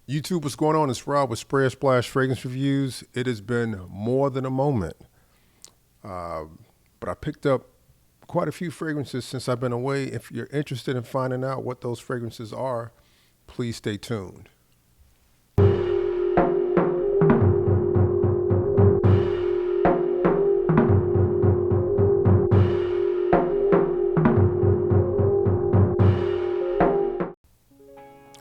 YouTube, what's going on? It's Rob with Spray or Splash Fragrance Reviews. It has been more than a moment, but I picked up quite a few fragrances since I've been away. If you're interested in finding out what those fragrances are, please stay tuned.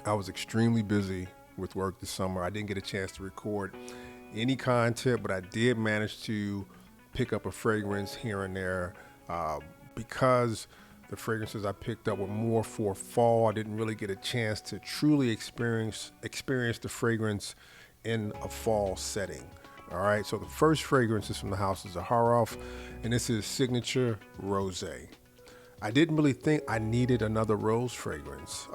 I was extremely busy with work this summer. I didn't get a chance to record any content, but I did manage to pick up a fragrance here and there because the fragrances I picked up were more for fall. I didn't really get a chance to truly experience the fragrance in a fall setting. All right, so the first fragrance is from the house of Zaharoff, and this is Signature Rosé. I didn't really think I needed another rose fragrance,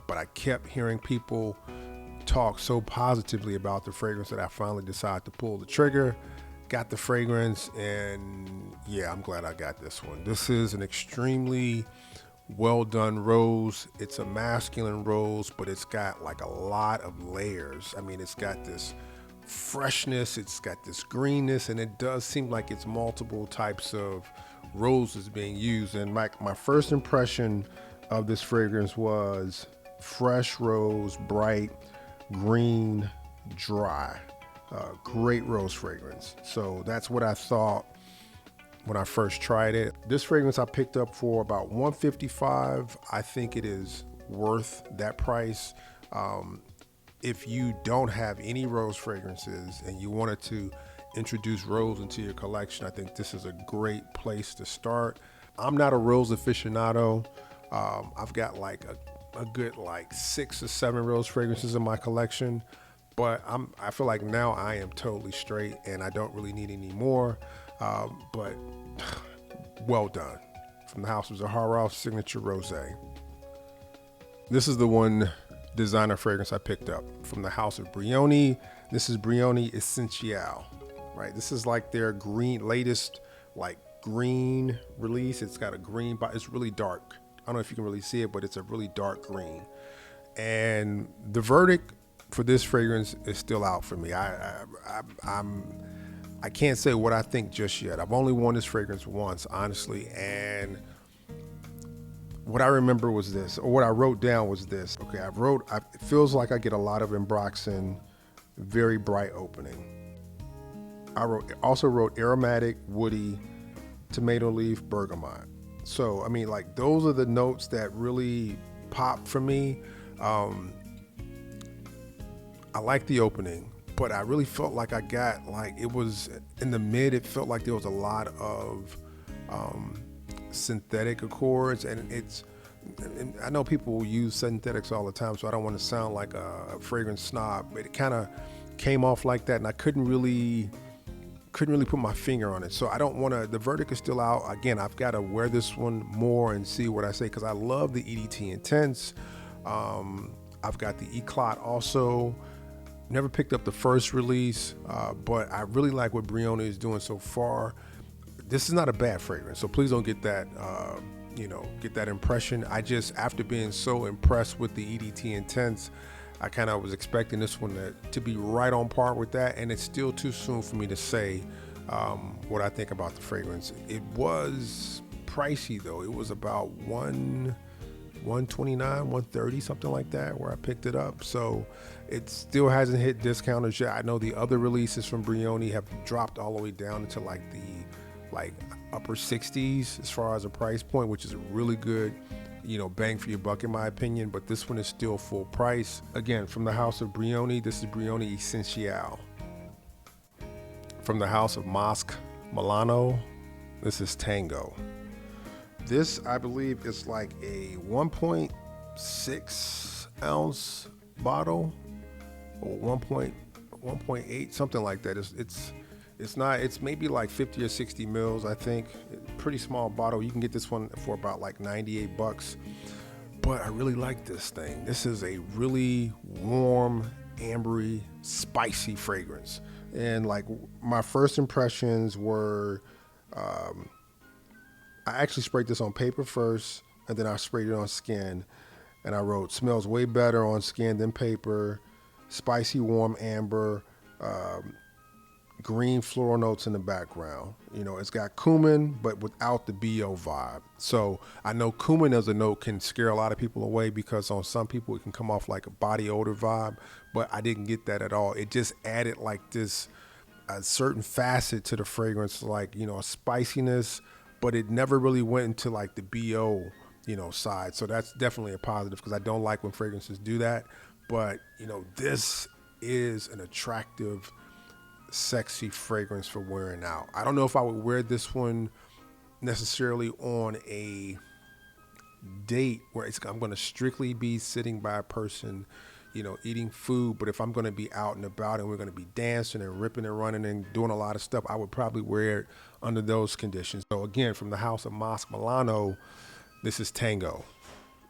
but I kept hearing people talk so positively about the fragrance that I finally decided to pull the trigger, got the fragrance, and yeah, I'm glad I got this one. This is an extremely well done rose. It's a masculine rose, but it's got like a lot of layers. I mean, it's got this freshness, it's got this greenness, and it does seem like it's multiple types of roses being used. And my first impression of this fragrance was fresh rose, bright, green, dry. Great rose fragrance. So that's what I thought when I first tried it. This fragrance I picked up for about $155. I think it is worth that price. If you don't have any rose fragrances and you wanted to introduce rose into your collection, I think this is a great place to start. I'm not a rose aficionado. I've got like a good like 6 or 7 rose fragrances in my collection, but I feel like now I am totally straight and I don't really need any more. But well done. From the house of Zaharoff, Signature Rosé. This is the one designer fragrance I picked up from the house of Brioni. This is Brioni Essential, right? This is like their latest green release. It's got a green, but it's really dark. I don't know if you can really see it, but it's a really dark green. And the verdict for this fragrance is still out for me. I can't say what I think just yet. I've only worn this fragrance once, honestly, and what I remember was this, or what I wrote down was this. Okay, it feels like I get a lot of Ambroxan, very bright opening. I also wrote aromatic, woody, tomato leaf, bergamot. So, I mean, like those are the notes that really pop for me. I like the opening, but I really felt like I got it was in the mid, it felt like there was a lot of synthetic accords, and I know people will use synthetics all the time, so I don't want to sound like a fragrance snob, but it kind of came off like that, and I couldn't really put my finger on it. So I don't want to, the verdict is still out. Again, I've got to wear this one more and see what I say, because I love the EDT Intense. I've got the Eclat also. Never picked up the first release, but I really like what Brioni is doing so far. This is not a bad fragrance, so please don't get that, get that impression. I just, after being so impressed with the EDT Intense, I kind of was expecting this one to be right on par with that, and it's still too soon for me to say what I think about the fragrance. It was pricey though. It was about $129, $130, something like that, where I picked it up. So it still hasn't hit discounters yet. I know the other releases from Brioni have dropped all the way down into the upper 60s as far as a price point, which is a really good, bang for your buck in my opinion. But this one is still full price. Again, from the house of Brioni, this is Brioni Essential. From the house of Mosque Milano, this is Tango. This, I believe, is like a 1.6 ounce bottle, or 1.8, something like that. It's not, it's maybe like 50 or 60 mils, I think. Pretty small bottle. You can get this one for about like $98. But I really like this thing. This is a really warm, ambery, spicy fragrance. And like my first impressions were, I actually sprayed this on paper first, and then I sprayed it on skin. And I wrote, smells way better on skin than paper. spicy warm amber, green floral notes in the background. You know, it's got cumin, but without the BO vibe. So I know cumin as a note can scare a lot of people away because on some people it can come off like a body odor vibe, but I didn't get that at all. It just added like this a certain facet to the fragrance, like, you know, a spiciness, but it never really went into like the BO, you know, side. So that's definitely a positive because I don't like when fragrances do that. But, you know, this is an attractive, sexy fragrance for wearing out. I don't know if I would wear this one necessarily on a date where I'm going to strictly be sitting by a person, you know, eating food. But if I'm going to be out and about and we're going to be dancing and ripping and running and doing a lot of stuff, I would probably wear it under those conditions. So again, from the house of Mosque Milano, this is Tango.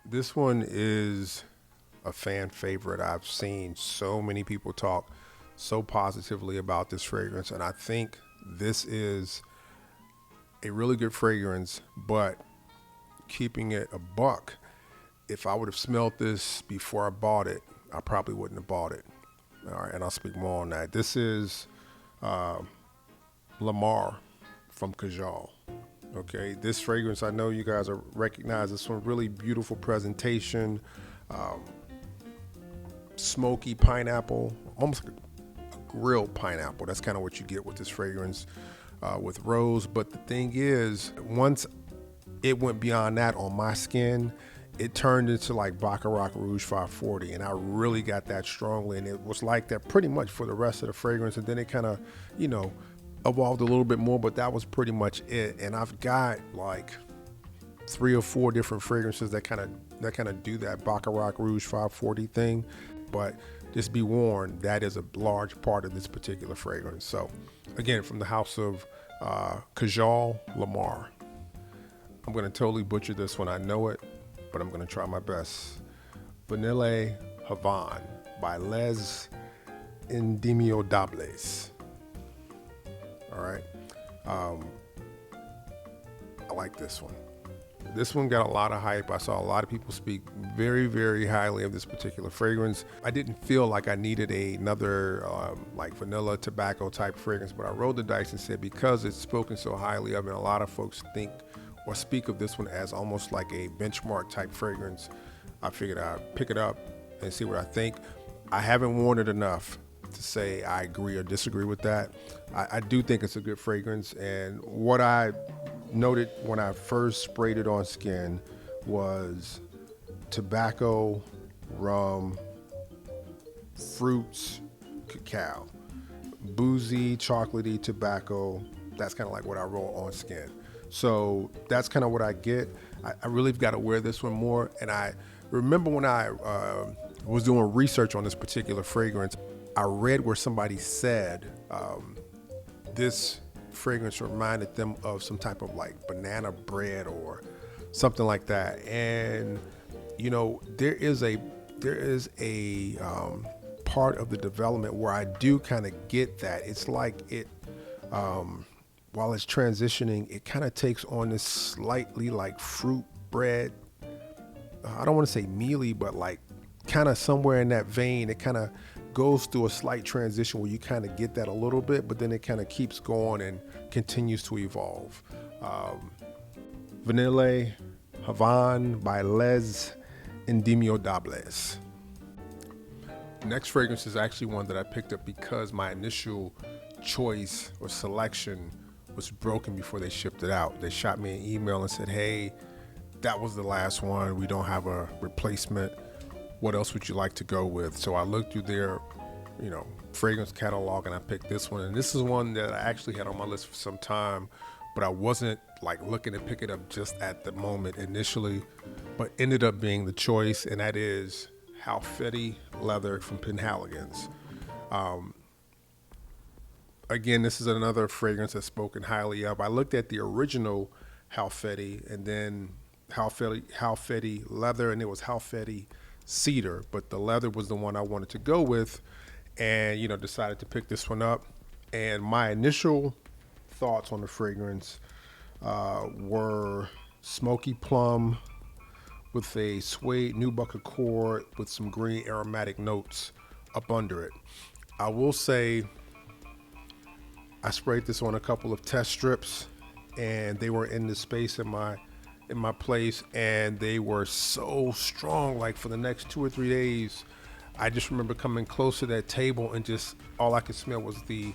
This one is a fan favorite. I've seen so many people talk so positively about this fragrance, and I think this is a really good fragrance, but keeping it a buck, if I would have smelled this before I bought it, I probably wouldn't have bought it. All right, and I'll speak more on that. This is Lamar from Kajal. Okay, this fragrance, I know you guys are recognize this one. Really beautiful presentation, smoky pineapple, almost like a grilled pineapple. That's kind of what you get with this fragrance with rose. But the thing is, once it went beyond that on my skin, it turned into like Baccarat Rouge 540, and I really got that strongly, and it was like that pretty much for the rest of the fragrance. And then it kind of, you know, evolved a little bit more, but that was pretty much it. And I've got like 3 or 4 different fragrances that kind of do that Baccarat Rouge 540 thing. But just be warned, that is a large part of this particular fragrance. So again, from the house of Kajal Lamar. I'm going to totally butcher this one, I know it, but I'm going to try my best. Vanille Havane by Les Indimiodables. All right. I like this one. This one got a lot of hype. I saw a lot of people speak very, very highly of this particular fragrance. I didn't feel like I needed another like vanilla tobacco type fragrance, but I rolled the dice and said, because it's spoken so highly of, and a lot of folks think or speak of this one as almost like a benchmark type fragrance, I figured I'd pick it up and see what I think. I haven't worn it enough to say I agree or disagree with that. I do think it's a good fragrance, and what I noted when I first sprayed it on skin was tobacco, rum, fruits, cacao, boozy, chocolatey tobacco. That's kind of like what I roll on skin. So that's kind of what I get. I really got to wear this one more. And I remember when I was doing research on this particular fragrance, I read where somebody said this fragrance reminded them of some type of like banana bread or something like that. And you know, there is a part of the development where I do kind of get that. It's like it while it's transitioning, it kind of takes on this slightly like fruit bread. I don't want to say mealy, but like kind of somewhere in that vein. It kind of goes through a slight transition where you kind of get that a little bit, but then it kind of keeps going and continues to evolve. Vanille Havane by Les Indimiodables. Next fragrance is actually one that I picked up because my initial choice or selection was broken before they shipped it out. They shot me an email and said, hey, that was the last one. We don't have a replacement. What else would you like to go with? So I looked through their, you know, fragrance catalog and I picked this one. And this is one that I actually had on my list for some time, but I wasn't like looking to pick it up just at the moment initially, but ended up being the choice. And that is Halfeti Leather from Penhaligon's. Again, this is another fragrance that's spoken highly of. I looked at the original Halfeti and then Halfeti Leather, and it was Halfeti Cedar, but the leather was the one I wanted to go with, and you know, decided to pick this one up. And my initial thoughts on the fragrance were smoky plum with a suede nubuck accord with some green aromatic notes up under it. I will say I sprayed this on a couple of test strips, and they were in the space in my place, and they were so strong. Like for the next 2 or 3 days, I just remember coming close to that table and just all I could smell was the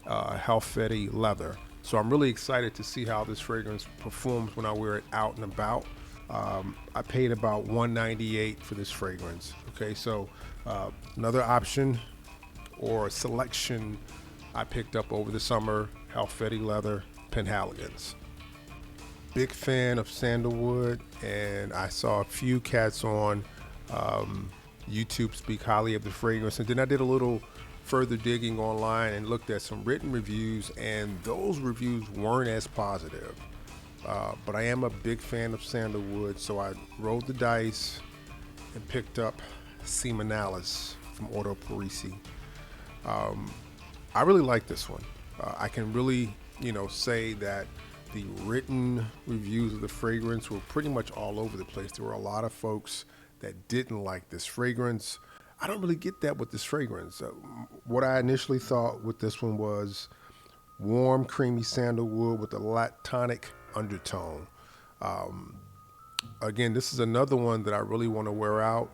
Halfeti leather. So I'm really excited to see how this fragrance performs when I wear it out and about. I paid about $198 for this fragrance. Okay, so another option or selection I picked up over the summer, Halfeti leather, Penhaligon's. Big fan of sandalwood, and I saw a few cats on YouTube speak highly of the fragrance, and then I did a little further digging online and looked at some written reviews, and those reviews weren't as positive. But I am a big fan of sandalwood, so I rolled the dice and picked up Seminalis from Ordo Parisi. I really like this one. I can really, say that the written reviews of the fragrance were pretty much all over the place. There were a lot of folks that didn't like this fragrance. I don't really get that with this fragrance. What I initially thought with this one was warm, creamy sandalwood with a lactonic undertone. Again, this is another one that I really want to wear out.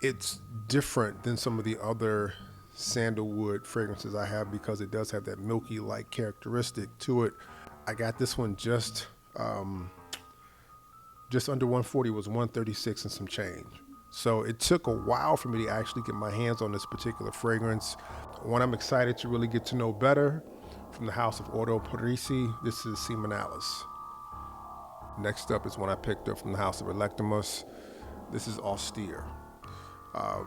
It's different than some of the other sandalwood fragrances I have because it does have that milky-like characteristic to it. I got this one just under 140. It was 136 and some change. So it took a while for me to actually get my hands on this particular fragrance. One I'm excited to really get to know better, from the house of Ordo Parisi, this is Seminalis. Next up is one I picked up from the house of Electimus. This is Austere. I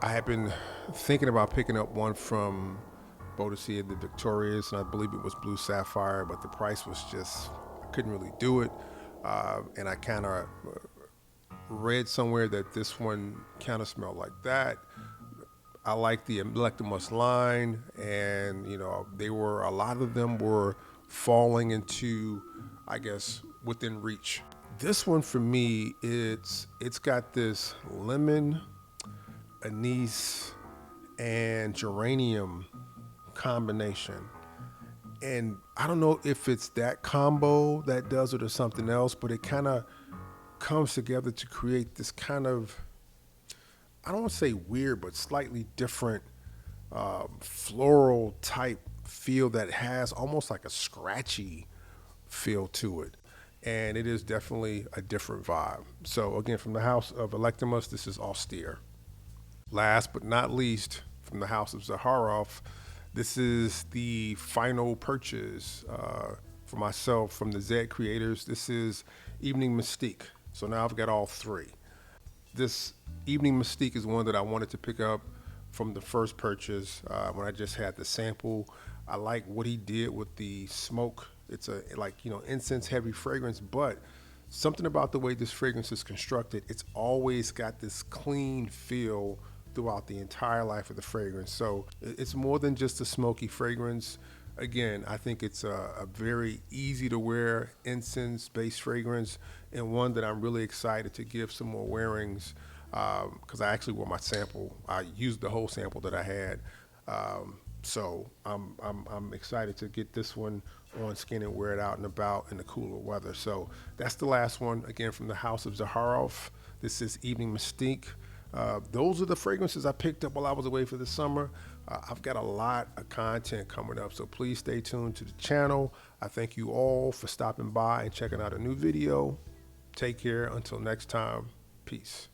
had been thinking about picking up one from Boadicea the Victorious, and I believe it was Blue Sapphire, but the price was just, I couldn't really do it. And I kind of read somewhere that this one kind of smelled like that. I like the Electimus line, and a lot of them were falling into, I guess, within reach. This one for me, it's got this lemon, anise, and geranium combination. And I don't know if it's that combo that does it or something else, but it kind of comes together to create this kind of, I don't want to say weird, but slightly different floral type feel that has almost like a scratchy feel to it. And it is definitely a different vibe. So again, from the house of Electimus, this is Austere. Last but not least, from the house of Zaharoff, this is the final purchase for myself from the Zed Creators. This is Evening Mystique. So now I've got all three. This Evening Mystique is one that I wanted to pick up from the first purchase when I just had the sample. I like what he did with the smoke. It's a incense heavy fragrance, but something about the way this fragrance is constructed, it's always got this clean feel throughout the entire life of the fragrance. So it's more than just a smoky fragrance. Again, I think it's a very easy to wear incense based fragrance, and one that I'm really excited to give some more wearings because I actually wore my sample. I used the whole sample that I had. So I'm excited to get this one on skin and wear it out and about in the cooler weather. So that's the last one, again, from the house of Zaharoff. This is Evening Mystique. Those are the fragrances I picked up while I was away for the summer. I've got a lot of content coming up, so please stay tuned to the channel. I thank you all for stopping by and checking out a new video. Take care. Until next time, peace.